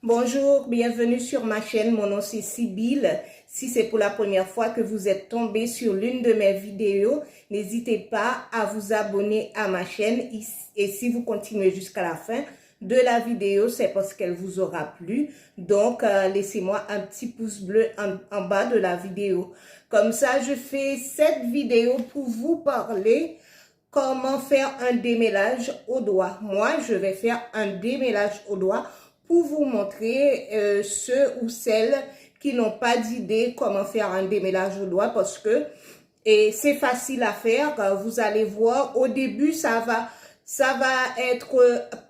Bonjour, bienvenue sur ma chaîne, mon nom c'est Sybille. Si c'est pour la première fois que vous êtes tombé sur l'une de mes vidéos, n'hésitez pas à vous abonner à ma chaîne et si vous continuez jusqu'à la fin de la vidéo, c'est parce qu'elle vous aura plu. Donc, laissez-moi un petit pouce bleu en bas de la vidéo. Comme ça, je fais cette vidéo pour vous parler comment faire un démêlage au doigt. Moi, je vais faire un démêlage au doigt pour vous montrer ceux ou celles qui n'ont pas d'idée comment faire un démêlage au doigt parce que c'est facile à faire. Vous allez voir, au début, ça va être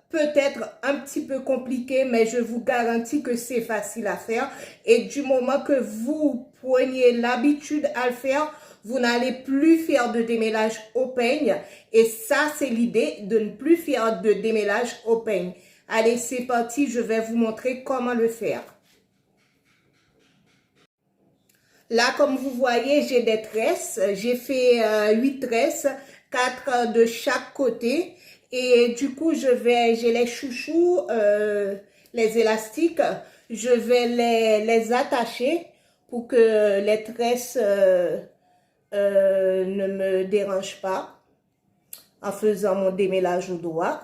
peut-être un petit peu compliqué, mais je vous garantis que c'est facile à faire. Et du moment que vous preniez l'habitude à le faire, vous n'allez plus faire de démêlage au peigne. Et ça, c'est l'idée de ne plus faire de démêlage au peigne. Allez, c'est parti, je vais vous montrer comment le faire. Là, comme vous voyez, j'ai des tresses. J'ai fait 8 tresses, 4 de chaque côté. Et du coup, j'ai les chouchous, les élastiques. Je vais les attacher pour que les tresses ne me dérangent pas en faisant mon démêlage au doigt.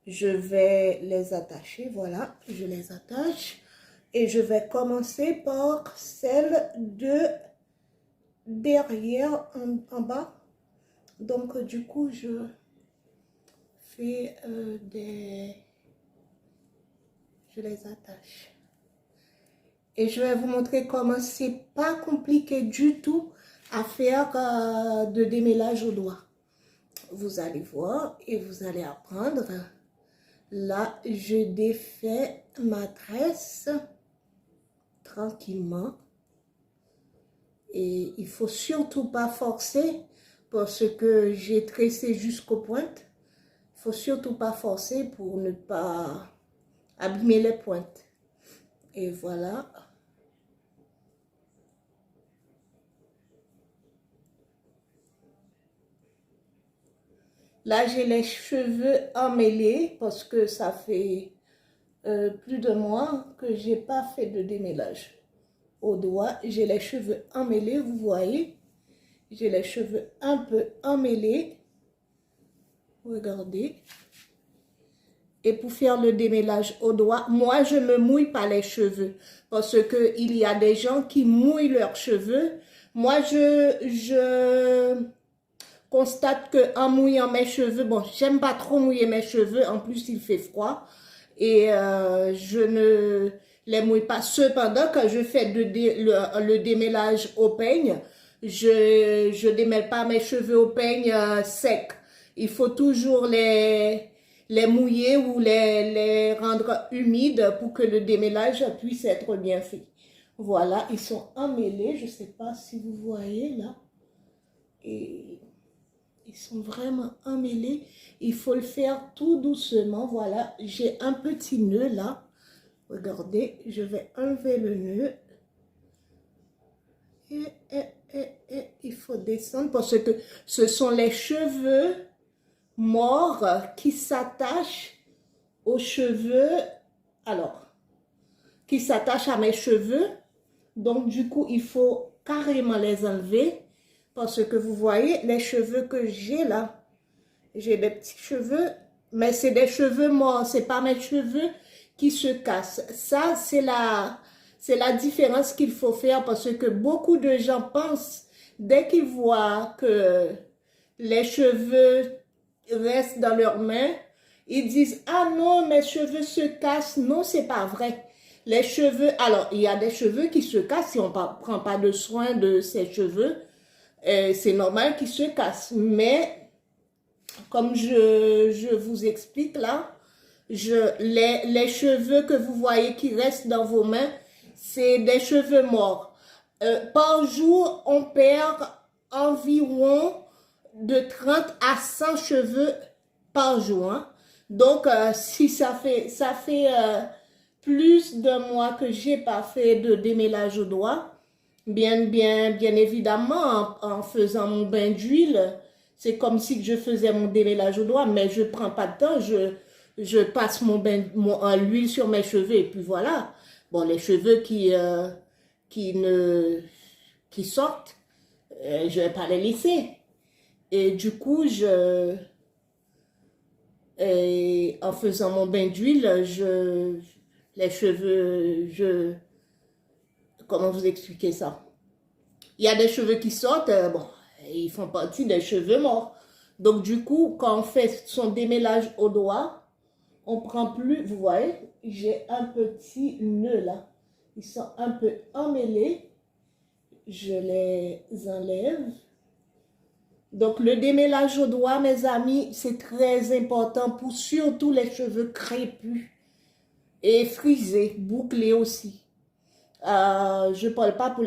Je vais les attacher, voilà, je les attache. Et je vais commencer par celle de derrière en bas. Donc, du coup, je fais je les attache. Et je vais vous montrer comment c'est pas compliqué du tout à faire de démêlage au doigt. Vous allez voir et vous allez apprendre. Là, je défais ma tresse tranquillement. Et il faut surtout pas forcer parce que j'ai tressé jusqu'aux pointes. Il faut surtout pas forcer pour ne pas abîmer les pointes. Et voilà. Là, j'ai les cheveux emmêlés parce que ça fait plus de mois que j'ai pas fait de démêlage au doigt. J'ai les cheveux emmêlés, vous voyez. J'ai les cheveux un peu emmêlés. Regardez. Et pour faire le démêlage au doigt, moi, je ne me mouille pas les cheveux parce que il y a des gens qui mouillent leurs cheveux. Moi, je constate que en mouillant mes cheveux, bon, j'aime pas trop mouiller mes cheveux, en plus il fait froid et je ne les mouille pas. Cependant, quand je fais le démêlage au peigne, je démêle pas mes cheveux au peigne secs. Il faut toujours les mouiller ou les rendre humides pour que le démêlage puisse être bien fait. Voilà, ils sont emmêlés, je ne sais pas si vous voyez là. Et ils sont vraiment emmêlés. Il faut le faire tout doucement. Voilà, j'ai un petit nœud là. Regardez, je vais enlever le nœud. Et il faut descendre parce que ce sont les cheveux morts qui s'attachent aux cheveux. Alors, qui s'attachent à mes cheveux. Donc, du coup, il faut carrément les enlever. Parce que vous voyez, les cheveux que j'ai là, j'ai des petits cheveux, mais c'est des cheveux morts, c'est pas mes cheveux qui se cassent. Ça, c'est la différence qu'il faut faire parce que beaucoup de gens pensent, dès qu'ils voient que les cheveux restent dans leurs mains, ils disent « Ah non, mes cheveux se cassent ». Non, c'est pas vrai. Les cheveux, alors, il y a des cheveux qui se cassent si on ne prend pas de soin de ces cheveux. C'est normal qu'ils se cassent. Mais, comme je vous explique là, les cheveux que vous voyez qui restent dans vos mains, c'est des cheveux morts. Par jour, on perd environ de 30 à 100 cheveux par jour. Hein. Donc, si ça fait plus d'un mois que j'ai pas fait de démêlage au doigt, bien évidemment, en faisant mon bain d'huile, c'est comme si je faisais mon démêlage au doigt, mais je prends pas de temps, je passe l'huile sur mes cheveux et puis voilà. Bon, les cheveux qui ne, qui sortent, je vais pas les laisser. Et du coup, en faisant mon bain d'huile, les cheveux, comment vous expliquer ça? Il y a des cheveux qui sortent, bon, ils font partie des cheveux morts. Donc du coup, quand on fait son démêlage au doigt, on prend plus, vous voyez, j'ai un petit nœud là. Ils sont un peu emmêlés. Je les enlève. Donc le démêlage au doigt, mes amis, c'est très important pour surtout les cheveux crépus et frisés, bouclés aussi. Je ne parle pas pour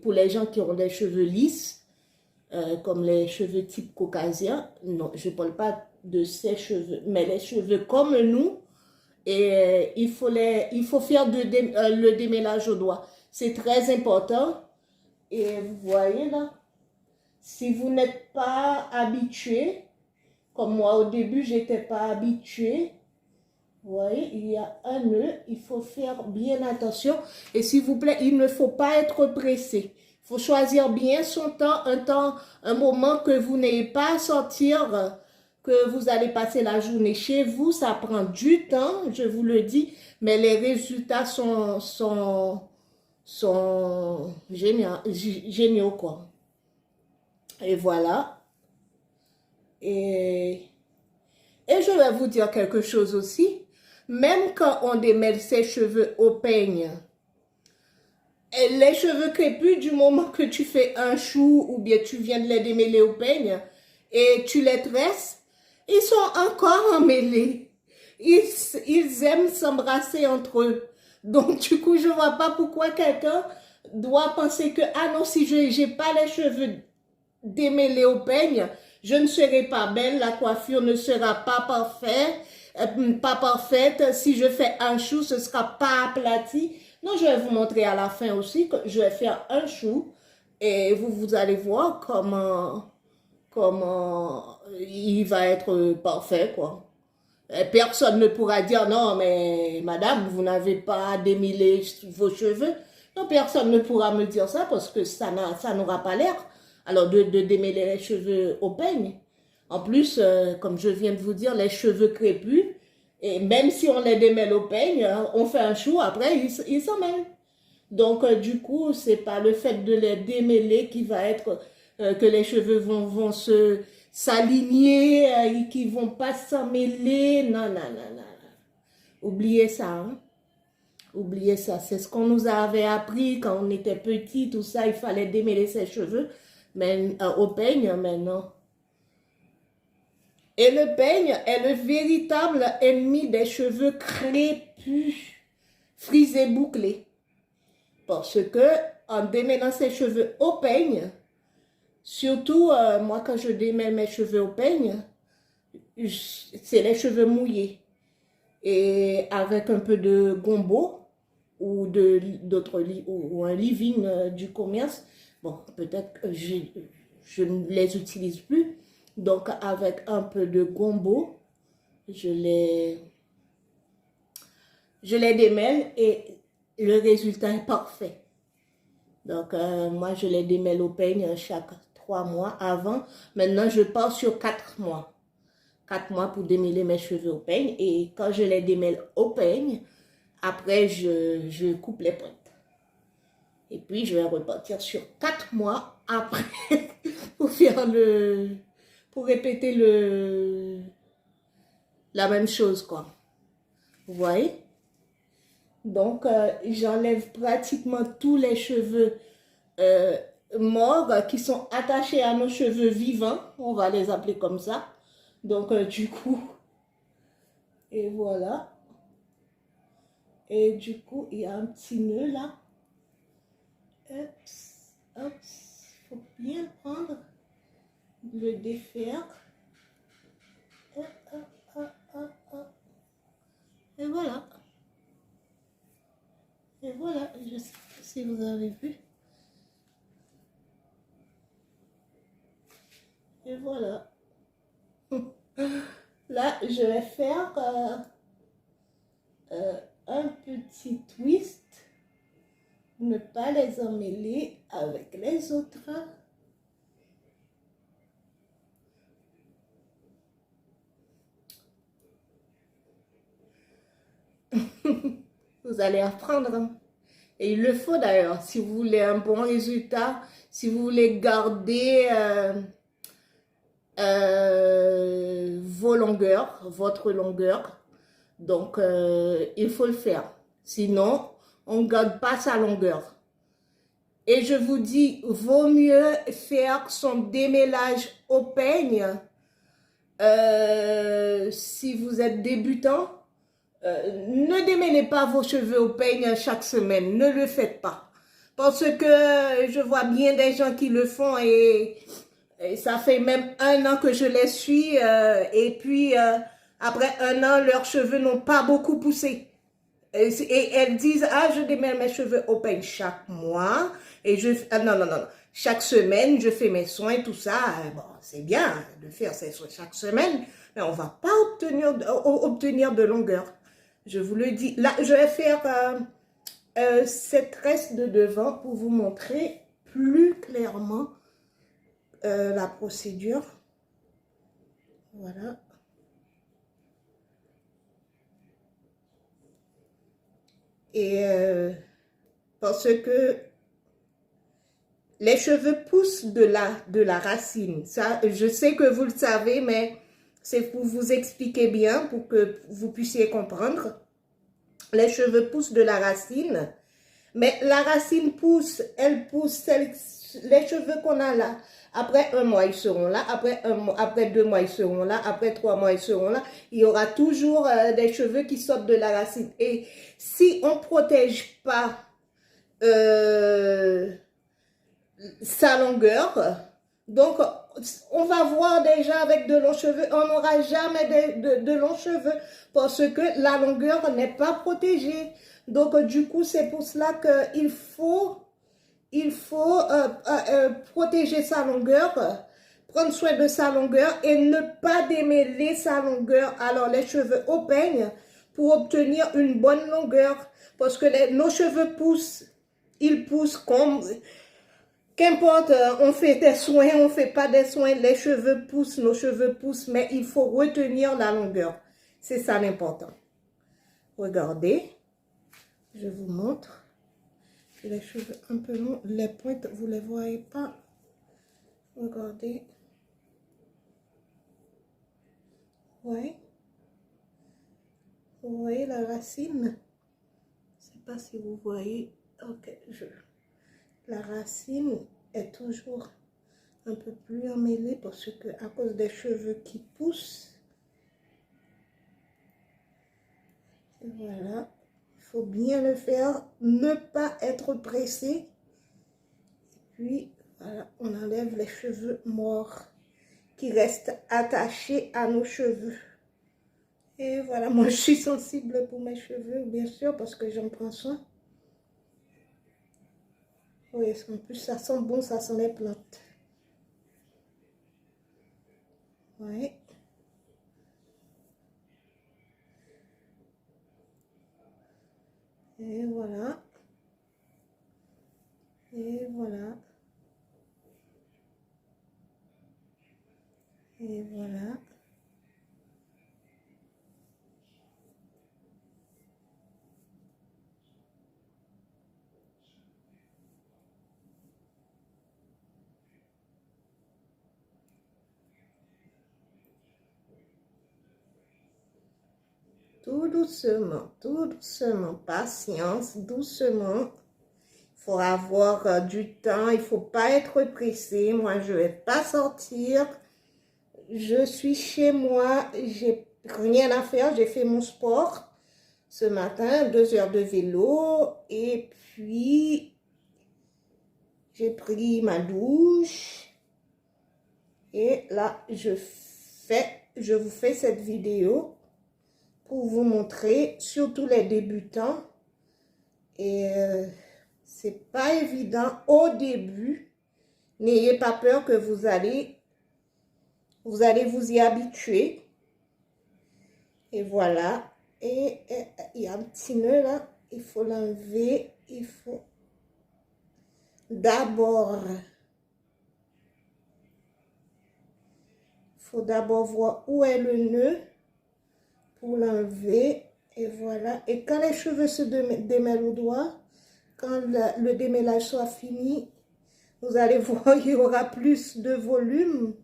pour les gens qui ont des cheveux lisses, comme les cheveux type caucasien. Non, je ne parle pas de ces cheveux, mais les cheveux comme nous. Et il faut faire le démêlage au doigt. C'est très important. Et vous voyez là, si vous n'êtes pas habitué, comme moi au début, je n'étais pas habituée. Vous voyez, il y a un nœud, il faut faire bien attention. Et s'il vous plaît, il ne faut pas être pressé. Il faut choisir bien son temps, un moment que vous n'ayez pas à sortir, que vous allez passer la journée chez vous. Ça prend du temps, je vous le dis, mais les résultats sont géniaux, quoi. Et voilà. Et je vais vous dire quelque chose aussi. Même quand on démêle ses cheveux au peigne, les cheveux crépus, du moment que tu fais un chou ou bien tu viens de les démêler au peigne et tu les tresses, ils sont encore emmêlés. Ils aiment s'embrasser entre eux. Donc, du coup, je ne vois pas pourquoi quelqu'un doit penser que, ah non, si je n'ai pas les cheveux démêlés au peigne, je ne serai pas belle, la coiffure ne sera pas parfaite. Si je fais un chou, ce ne sera pas aplati. Non, je vais vous montrer à la fin aussi que je vais faire un chou et vous allez voir comment il va être parfait, quoi. Et personne ne pourra dire non, mais madame, vous n'avez pas démêlé vos cheveux. Non, personne ne pourra me dire ça parce que ça n'aura pas l'air. Alors, de démêler les cheveux au peigne. En plus, comme je viens de vous dire, les cheveux crépus, et même si on les démêle au peigne, on fait un chou, après, ils s'en mêlent. Donc, du coup, c'est pas le fait de les démêler qui va être que les cheveux vont s'aligner, et qui vont pas s'emmêler. Non, non, non, non. Oubliez ça, hein. Oubliez ça. C'est ce qu'on nous avait appris quand on était petit, tout ça, il fallait démêler ses cheveux mais, au peigne, mais non. Et le peigne est le véritable ennemi des cheveux crépus, frisés, bouclés. Parce que en démêlant ses cheveux au peigne, surtout moi quand je démêle mes cheveux au peigne, c'est les cheveux mouillés. Et avec un peu de gombo ou ou un leave-in du commerce, bon, peut-être que je ne les utilise plus. Donc, avec un peu de gombo, je les démêle et le résultat est parfait. Donc, moi, je les démêle au peigne chaque 3 mois avant. Maintenant, je pars sur 4 mois. 4 mois pour démêler mes cheveux au peigne. Et quand je les démêle au peigne, après, je coupe les pointes. Et puis, je vais repartir sur 4 mois après pour faire pour répéter la même chose, quoi. Vous voyez? Donc, j'enlève pratiquement tous les cheveux morts qui sont attachés à nos cheveux vivants. On va les appeler comme ça. Donc, du coup, et voilà. Et du coup, il y a un petit nœud là. Oups, oups. Il faut bien prendre, le défaire. Et voilà. Et voilà, je sais pas si vous avez vu. Et voilà. Là, je vais faire un petit twist, ne pas les emmêler avec les autres. Vous allez apprendre. Et il le faut d'ailleurs, si vous voulez un bon résultat, si vous voulez garder vos longueurs, votre longueur. Donc, il faut le faire. Sinon, on ne garde pas sa longueur. Et je vous dis, vaut mieux faire son démêlage au peigne si vous êtes débutant. Ne démêlez pas vos cheveux au peigne chaque semaine. Ne le faites pas. Parce que je vois bien des gens qui le font et ça fait même 1 an que je les suis. Et puis, après 1 an, leurs cheveux n'ont pas beaucoup poussé. Et elles disent, ah, je démêle mes cheveux au peigne chaque mois. Et non, non, non, non. Chaque semaine, je fais mes soins, tout ça. Bon, c'est bien de faire ses soins chaque semaine, mais on ne va pas obtenir de longueur. Je vous le dis. Là, je vais faire cette tresse de devant pour vous montrer plus clairement la procédure. Voilà. Et parce que les cheveux poussent de la racine. Ça, je sais que vous le savez, mais c'est pour vous expliquer bien, pour que vous puissiez comprendre. Les cheveux poussent de la racine, mais la racine pousse, elle pousse, les cheveux qu'on a là. Après 1 mois, ils seront là. Après 2 mois, ils seront là. Après 3 mois, ils seront là. Il y aura toujours des cheveux qui sortent de la racine. Et si on ne protège pas sa longueur, donc on va voir déjà avec de longs cheveux, on n'aura jamais de longs cheveux parce que la longueur n'est pas protégée. Donc du coup, c'est pour cela qu'il faut protéger sa longueur, prendre soin de sa longueur et ne pas démêler sa longueur. Alors les cheveux au peigne pour obtenir une bonne longueur, parce que nos cheveux poussent, ils poussent comme... Qu'importe, on fait des soins, on ne fait pas des soins, les cheveux poussent, nos cheveux poussent, mais il faut retenir la longueur. C'est ça l'important. Regardez, je vous montre. J'ai les cheveux un peu longs, les pointes, vous ne les voyez pas. Regardez. Ouais. Vous voyez la racine? Je ne sais pas si vous voyez. Ok, la racine est toujours un peu plus emmêlée parce que à cause des cheveux qui poussent. Et voilà, il faut bien le faire, ne pas être pressé. Et puis voilà, on enlève les cheveux morts qui restent attachés à nos cheveux. Et voilà, moi je suis sensible pour mes cheveux, bien sûr, parce que j'en prends soin. Oui, en plus ça sent bon, ça sent les plantes. Oui. Et voilà. Et voilà. Et voilà. tout doucement, patience, doucement. Il faut avoir du temps, il ne faut pas être pressé. Moi, je ne vais pas sortir. Je suis chez moi, j'ai rien à faire, j'ai fait mon sport ce matin, 2 heures de vélo, et puis j'ai pris ma douche. Et là, je vous fais cette vidéo pour vous montrer, surtout les débutants. Et c'est pas évident au début. N'ayez pas peur que vous allez vous y habituer. Et voilà. Et il y a un petit nœud là. Il faut l'enlever. Il faut d'abord voir où est le nœud pour l'enlever. Et voilà. Et quand les cheveux se démêlent au doigt, quand le démêlage soit fini, vous allez voir, il y aura plus de volume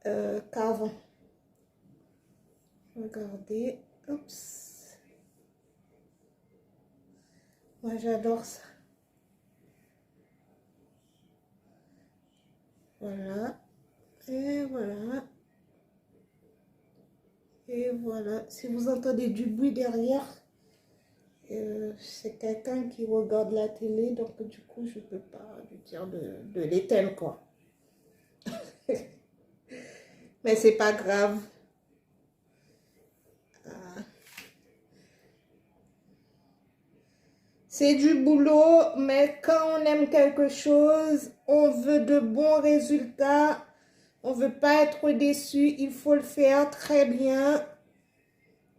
qu'avant. Regardez. Oups. Moi, j'adore ça. Voilà. Et voilà. Et voilà. Si vous entendez du bruit derrière, c'est quelqu'un qui regarde la télé, donc du coup, je ne peux pas lui dire de l'éteindre, quoi. Mais c'est pas grave. C'est du boulot, mais quand on aime quelque chose, on veut de bons résultats, on veut pas être déçu, il faut le faire très bien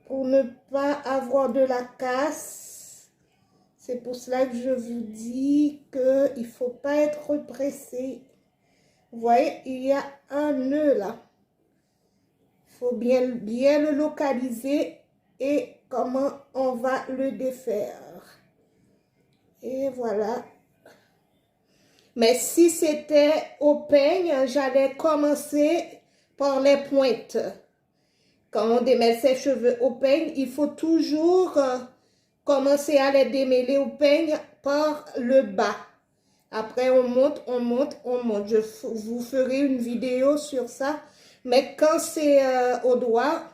pour ne pas avoir de la casse. C'est pour cela que je vous dis qu'il ne faut pas être pressé. Vous voyez, il y a un nœud là. Il faut bien le localiser et comment on va le défaire. Et voilà. Mais si c'était au peigne, j'allais commencer par les pointes. Quand on démêle ses cheveux au peigne, il faut toujours commencer à les démêler au peigne par le bas. Après, on monte, on monte, on monte. Je vous ferai une vidéo sur ça. Mais quand c'est au doigt,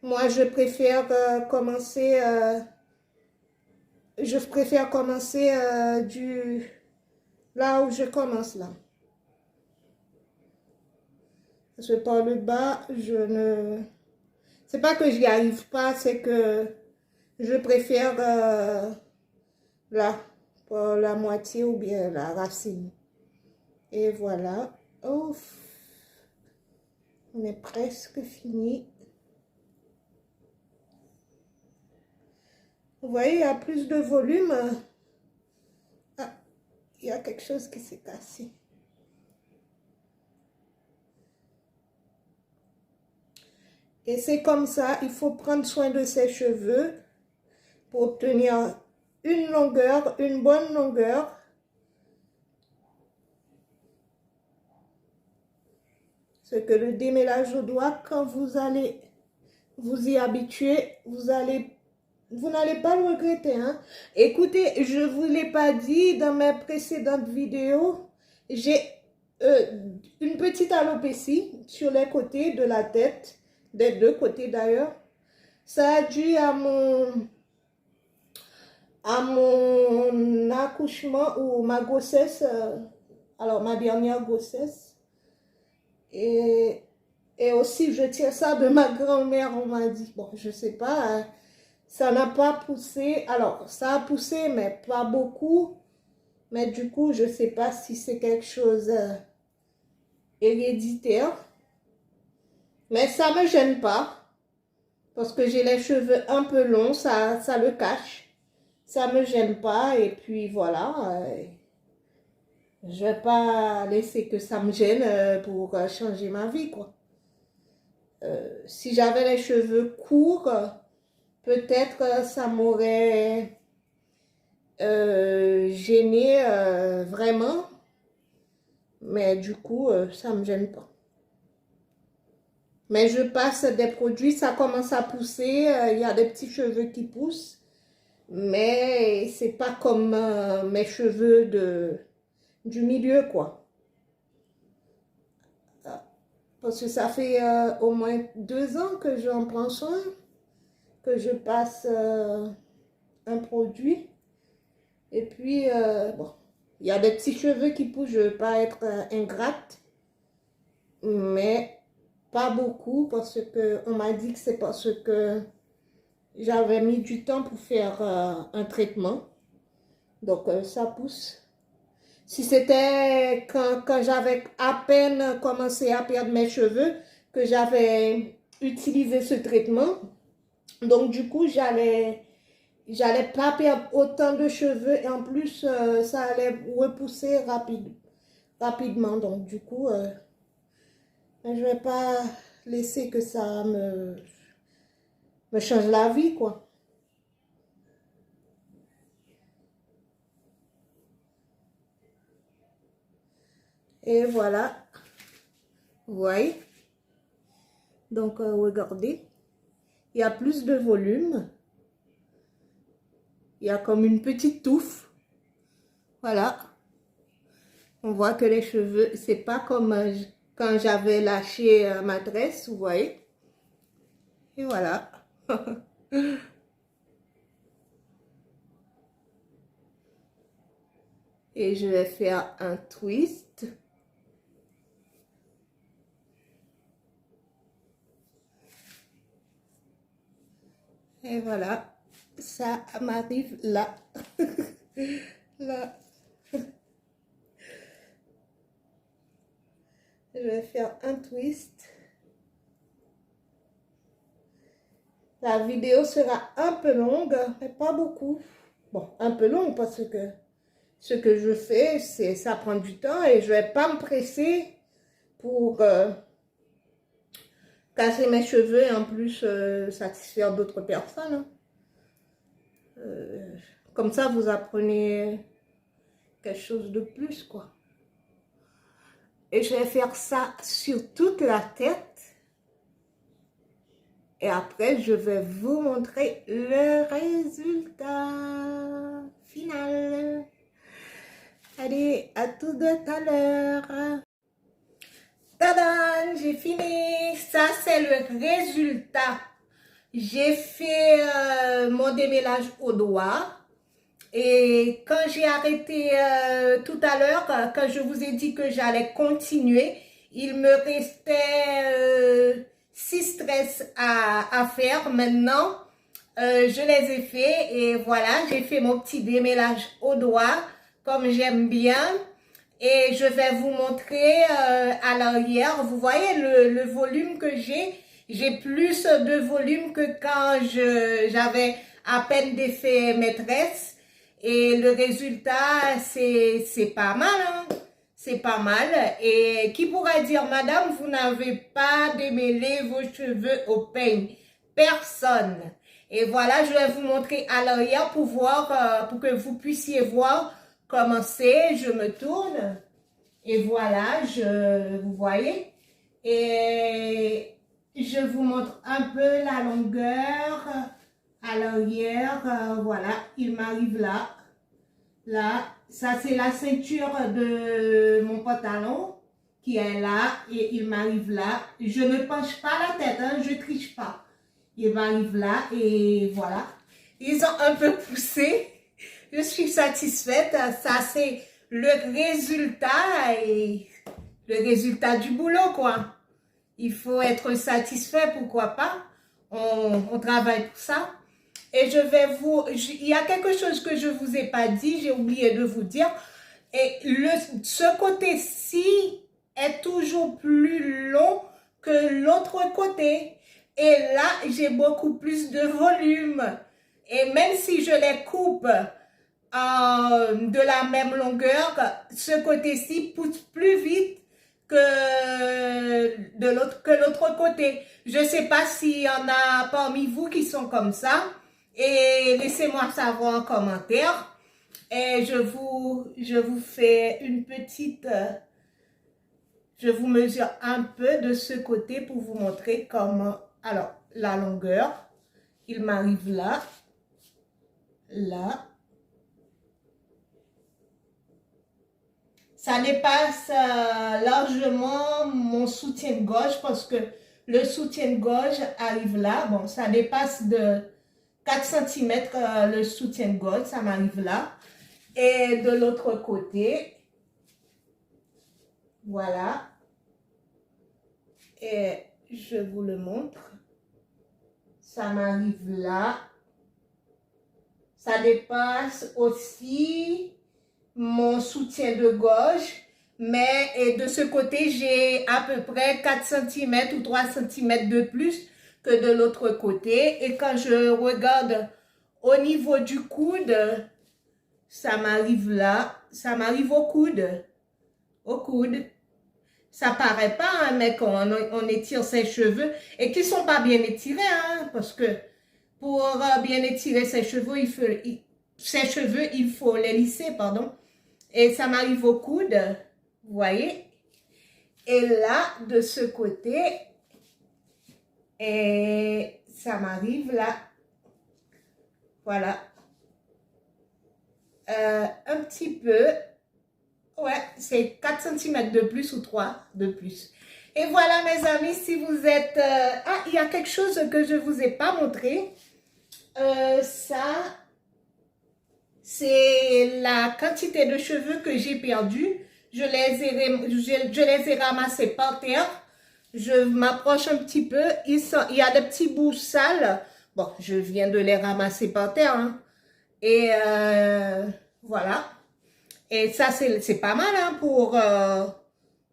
moi, je préfère commencer... là où je commence là. Parce que par le bas, c'est pas que j'y arrive pas, c'est que je préfère là, par la moitié ou bien la racine. Et voilà. Ouf. On est presque fini. Vous voyez, il y a plus de volume. Ah, il y a quelque chose qui s'est cassé. Et c'est comme ça, il faut prendre soin de ses cheveux pour obtenir une longueur, une bonne longueur. C'est que le démêlage au doigt, quand vous allez vous y habituer, vous n'allez pas le regretter. Hein? Écoutez, je ne vous l'ai pas dit dans mes précédentes vidéos, j'ai une petite alopécie sur les côtés de la tête, des deux côtés d'ailleurs. Ça a dû à mon accouchement ou ma grossesse, alors ma dernière grossesse. Et aussi, je tiens ça de ma grand-mère, on m'a dit. Bon, je sais pas, ça n'a pas poussé. Alors, ça a poussé, mais pas beaucoup. Mais du coup, je sais pas si c'est quelque chose héréditaire. Mais ça me gêne pas. Parce que j'ai les cheveux un peu longs, ça le cache. Ça me gêne pas. Et puis, voilà. Je vais pas laisser que ça me gêne pour changer ma vie, quoi. Si j'avais les cheveux courts, peut-être ça m'aurait gêné vraiment. Mais du coup, ça ne me gêne pas. Mais je passe des produits, ça commence à pousser. Il y a des petits cheveux qui poussent. Mais c'est pas comme mes cheveux du milieu, quoi. Parce que ça fait au moins 2 ans que j'en prends soin, que je passe un produit. Et puis, bon, il y a des petits cheveux qui poussent, je ne veux pas être ingrate, mais pas beaucoup parce qu'on m'a dit que c'est parce que j'avais mis du temps pour faire un traitement. Donc, ça pousse. Si c'était quand j'avais à peine commencé à perdre mes cheveux, que j'avais utiliser ce traitement. Donc, du coup, j'allais pas perdre autant de cheveux et en plus, ça allait repousser rapidement. Donc, du coup, je vais pas laisser que ça me change la vie, quoi. Et voilà, vous voyez. Donc, regardez, il y a plus de volume. Il y a comme une petite touffe. Voilà. On voit que les cheveux, c'est pas comme quand j'avais lâché ma tresse, vous voyez. Et voilà. Et je vais faire un twist. Et voilà. Ça m'arrive là. Là. Je vais faire un twist. La vidéo sera un peu longue, mais pas beaucoup. Bon, un peu longue parce que ce que je fais, ça prend du temps et je vais pas me presser pour casser mes cheveux et en plus satisfaire d'autres personnes. Hein. Comme ça, vous apprenez quelque chose de plus, quoi. Et je vais faire ça sur toute la tête. Et après, je vais vous montrer le résultat final. Allez, à tout de à l'heure. Tadam, j'ai fini. Ça, c'est le résultat. J'ai fait mon démêlage au doigt. Et quand j'ai arrêté tout à l'heure, quand je vous ai dit que j'allais continuer, il me restait 6 tresses à faire. Maintenant, je les ai fait et voilà, j'ai fait mon petit démêlage au doigt, comme j'aime bien. Et je vais vous montrer à l'arrière, vous voyez le volume que j'ai. J'ai plus de volume que quand j'avais à peine défait mes tresses. Et le résultat, c'est pas mal, hein? C'est pas mal. Et qui pourra dire, madame, vous n'avez pas démêlé vos cheveux au peigne? Personne. Et voilà, je vais vous montrer à l'arrière pour voir, pour que vous puissiez voir comment c'est. Je me tourne. Et voilà, vous voyez. Et je vous montre un peu la longueur à l'arrière. Voilà, il m'arrive là. Là, ça c'est la ceinture de mon pantalon qui est là et il m'arrive là. Je ne penche pas la tête, hein, je triche pas. Il m'arrive là et voilà. Ils ont un peu poussé. Je suis satisfaite. Ça c'est le résultat et le résultat du boulot, quoi. Il faut être satisfait, pourquoi pas. On travaille pour ça. Et je vais il y a quelque chose que je vous ai pas dit, j'ai oublié de vous dire. Et ce côté-ci est toujours plus long que l'autre côté. Et là, j'ai beaucoup plus de volume. Et même si je les coupe de la même longueur, ce côté-ci pousse plus vite que l'autre côté. Je ne sais pas s'il y en a parmi vous qui sont comme ça. Et laissez-moi savoir en commentaire. Et je vous fais une petite... je vous mesure un peu de ce côté pour vous montrer comment... Alors, la longueur, il m'arrive là. Là. Ça dépasse largement mon soutien-gorge parce que le soutien-gorge arrive là. Bon, ça dépasse de 4 cm le soutien-gorge, ça m'arrive là. Et de l'autre côté, voilà. Et je vous le montre. Ça m'arrive là. Ça dépasse aussi mon soutien de gorge. Mais et de ce côté, j'ai à peu près 4 cm ou 3 cm de plus que de l'autre côté. Et quand je regarde au niveau du coude, ça m'arrive là, ça m'arrive au coude. Au coude. Ça paraît pas, hein, mais quand on étire ses cheveux, et qui sont pas bien étirés, hein, parce que pour bien étirer ses cheveux, il faut les lisser, pardon. Et ça m'arrive au coude, vous voyez. Et là, de ce côté, et ça m'arrive là. Voilà. Un petit peu. Ouais, c'est 4 cm de plus ou 3 de plus. Et voilà, mes amis, si vous êtes... Ah, il y a quelque chose que je ne vous ai pas montré. Ça, c'est la quantité de cheveux que j'ai perdu. Je les ai ramassés par terre. Je m'approche un petit peu. Il y a des petits bouts sales. Bon, je viens de les ramasser par terre, hein. Et voilà. Et ça, c'est pas mal, hein, pour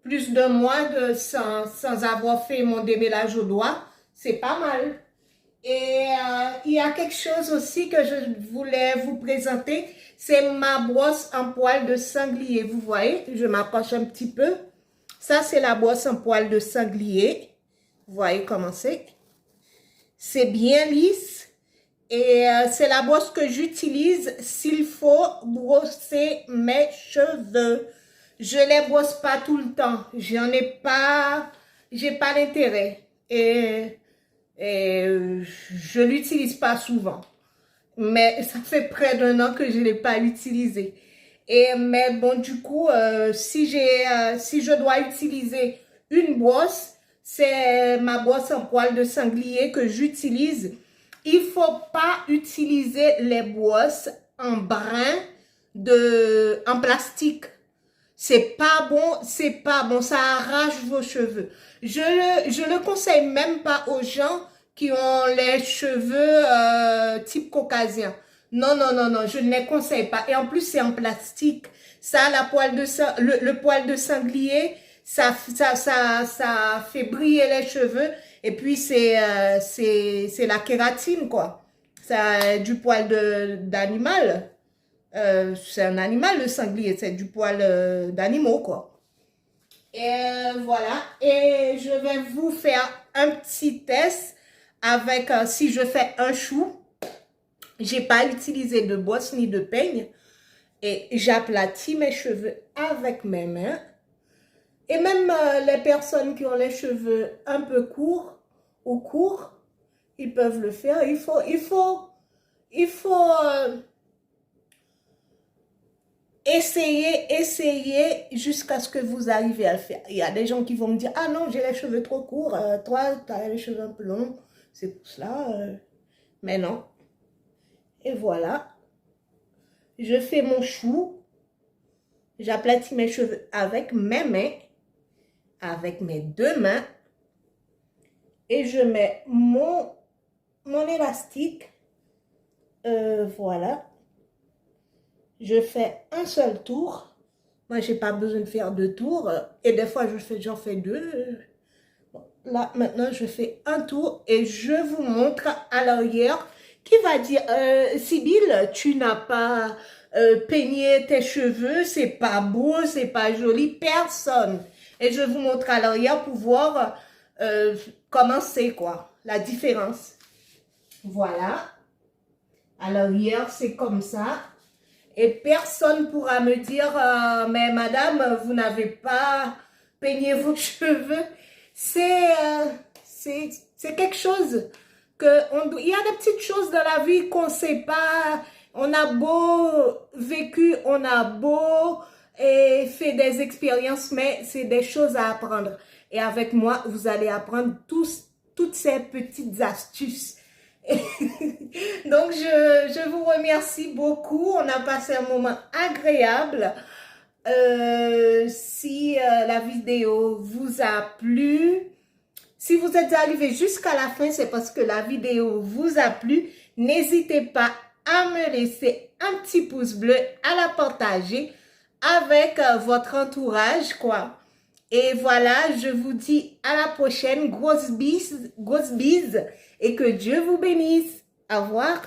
plus de mois sans avoir fait mon démêlage au doigt. C'est pas mal. Et il y a quelque chose aussi que je voulais vous présenter. C'est ma brosse en poil de sanglier. Vous voyez, je m'approche un petit peu. Ça, c'est la brosse en poil de sanglier. Vous voyez comment c'est. C'est bien lisse. Et c'est la brosse que j'utilise s'il faut brosser mes cheveux. Je les brosse pas tout le temps. J'ai pas d'intérêt. Et je l'utilise pas souvent. Mais ça fait près d'un an que je l'ai pas utilisé. Mais bon, du coup, si je dois utiliser une brosse, c'est ma brosse en poil de sanglier que j'utilise. Il faut pas utiliser les brosses en brin en plastique. C'est pas bon, ça arrache vos cheveux. Je le conseille même pas aux gens qui ont les cheveux type caucasien. Non, non, non, non, je ne les conseille pas. Et en plus, c'est en plastique. Ça, le poil de sanglier, ça fait briller les cheveux. Et puis, c'est la kératine, quoi. Ça, du poil d'animal. C'est un animal, le sanglier. C'est du poil d'animaux, quoi. Et voilà. Et je vais vous faire un petit test avec, si je fais un chou, j'ai pas utilisé de brosse ni de peigne. Et j'aplatis mes cheveux avec mes mains. Et même les personnes qui ont les cheveux un peu courts ou courts, ils peuvent le faire. Il faut essayer jusqu'à ce que vous arrivez à le faire. Il y a des gens qui vont me dire, ah non, j'ai les cheveux trop courts, toi, tu as les cheveux un peu longs, c'est pour cela. Mais non. Et voilà. Je fais mon chou. J'aplatis mes cheveux avec mes mains, avec mes deux mains. Et je mets mon élastique. Voilà. Je fais un seul tour. Moi, j'ai pas besoin de faire deux tours. Et des fois, j'en fais deux. Bon, là, maintenant, je fais un tour et je vous montre à l'arrière. Qui va dire, Sybille, tu n'as pas peigné tes cheveux, c'est pas beau, c'est pas joli. Personne. Et je vous montre à l'arrière pour voir comment c'est, quoi, la différence. Voilà. À l'arrière, c'est comme ça. Et personne pourra me dire, mais madame, vous n'avez pas peigné vos cheveux. C'est quelque chose il y a des petites choses dans la vie qu'on ne sait pas. On a beau vécu, on a beau et fait des expériences, mais c'est des choses à apprendre. Et avec moi, vous allez apprendre toutes ces petites astuces. Donc, je vous remercie beaucoup. On a passé un moment agréable. Si la vidéo vous a plu, si vous êtes arrivé jusqu'à la fin, c'est parce que la vidéo vous a plu. N'hésitez pas à me laisser un petit pouce bleu, à la partager, avec votre entourage, quoi. Et voilà, je vous dis à la prochaine. Grosse bise et que Dieu vous bénisse. Au revoir.